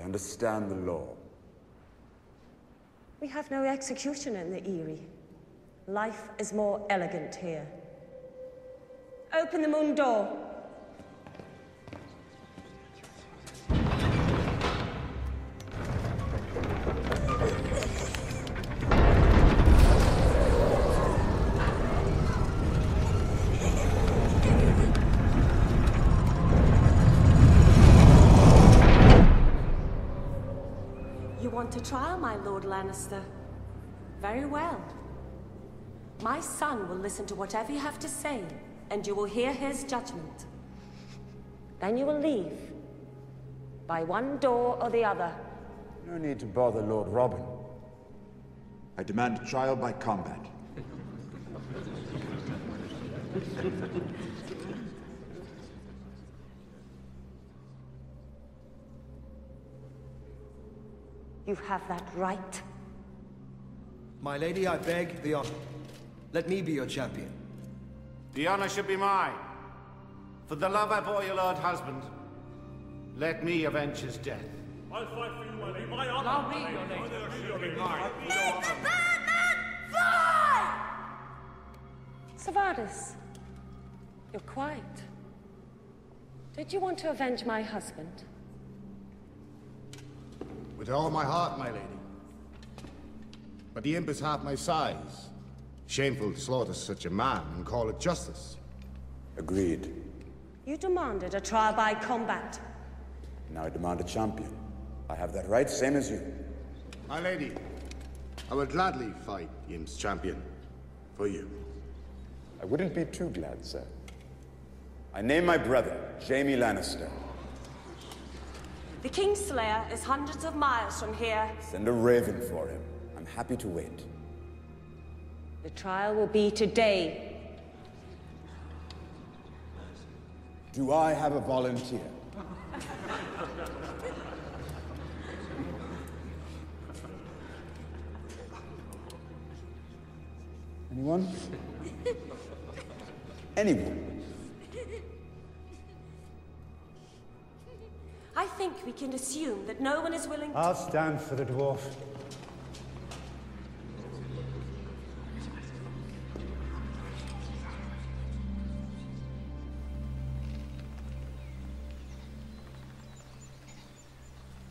I understand the law. We have no execution in the Eyrie. Life is more elegant here. Open the moon door. You want a trial, my Lord Lannister? Very well. My son will listen to whatever you have to say, and you will hear his judgment. Then you will leave. By one door or the other. No need to bother Lord Robin. I demand a trial by combat. You have that right. My lady, I beg the honor. Let me be your champion. The honor should be mine. For the love I bore your lord husband, let me avenge his death. I'll fight for you, my lady. My honor. I'll be your lady. Let the madman fly! Savardis, you're quiet. Did you want to avenge my husband? With all my heart, my lady. But the imp is half my size. Shameful to slaughter such a man and call it justice. Agreed. You demanded a trial by combat. Now I demand a champion. I have that right, same as you. My lady, I will gladly fight the imp's champion. For you. I wouldn't be too glad, sir. I name my brother, Jaime Lannister. The Kingslayer is hundreds of miles from here. Send a raven for him. I'm happy to wait. The trial will be today. Do I have a volunteer? Anyone? Anyone? I think we can assume that no one is willing to... I'll stand for the dwarf.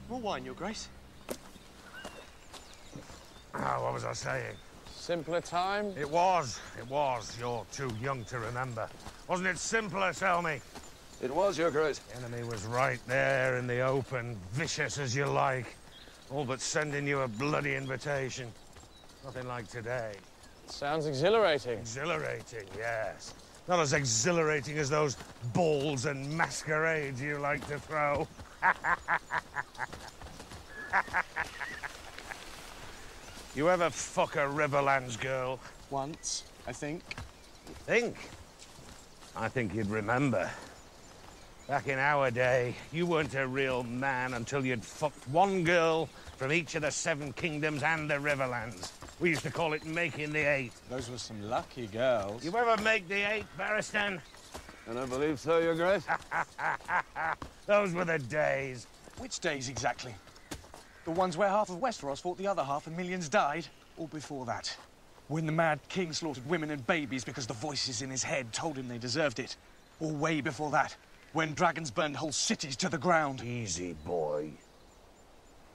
More wine, Your Grace. What was I saying? Simpler time? It was. You're too young to remember. Wasn't it simpler, tell me? It was, Your Grace. The enemy was right there in the open, vicious as you like. All but sending you a bloody invitation. Nothing like today. Sounds exhilarating. Exhilarating, yes. Not as exhilarating as those balls and masquerades you like to throw. You ever fuck a Riverlands girl? Once, I think. Think? I think you'd remember. Back in our day, you weren't a real man until you'd fucked one girl from each of the 7 kingdoms and the Riverlands. We used to call it making the 8. Those were some lucky girls. You ever make the 8, Barristan? I don't believe so, Your Grace. Those were the days. Which days exactly? The ones where half of Westeros fought the other half and millions died? Or before that? When the Mad King slaughtered women and babies because the voices in his head told him they deserved it? Or way before that? When dragons burned whole cities to the ground? Easy, boy.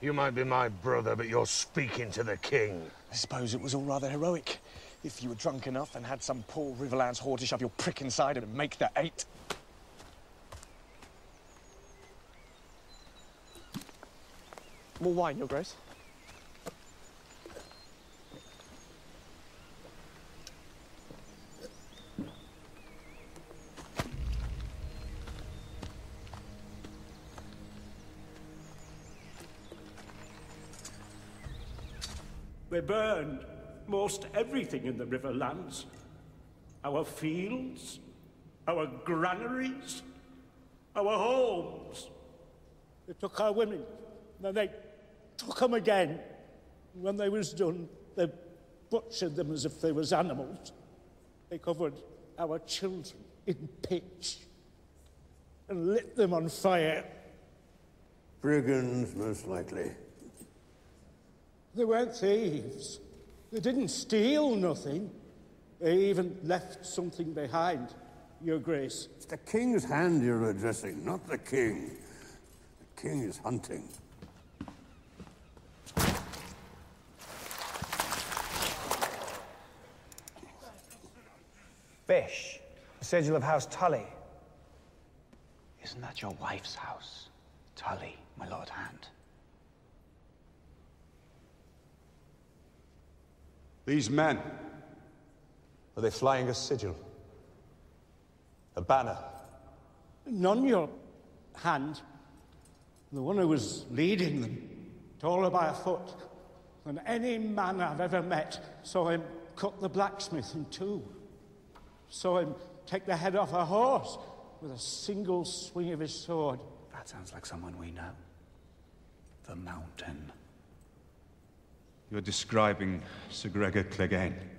You might be my brother, but you're speaking to the king. I suppose it was all rather heroic. If you were drunk enough and had some poor Riverlands whore to shove your prick inside and make the 8. More wine, Your Grace. They burned most everything in the Riverlands. Our fields, our granaries, our homes. They took our women, then they took them again. When they was done, they butchered them as if they was animals. They covered our children in pitch and lit them on fire. Brigands, most likely. They weren't thieves. They didn't steal nothing. They even left something behind, Your Grace. It's the king's hand you're addressing, not the king. The king is hunting. Bish, the sigil of House Tully. Isn't that your wife's house? Tully, my Lord Hand. These men, are they flying a sigil? A banner? None, Your Hand. The one who was leading them, taller by a foot than any man I've ever met, saw him cut the blacksmith in two. Saw him take the head off a horse with a single swing of his sword. That sounds like someone we know. The Mountain. You're describing Sir Gregor Clegane.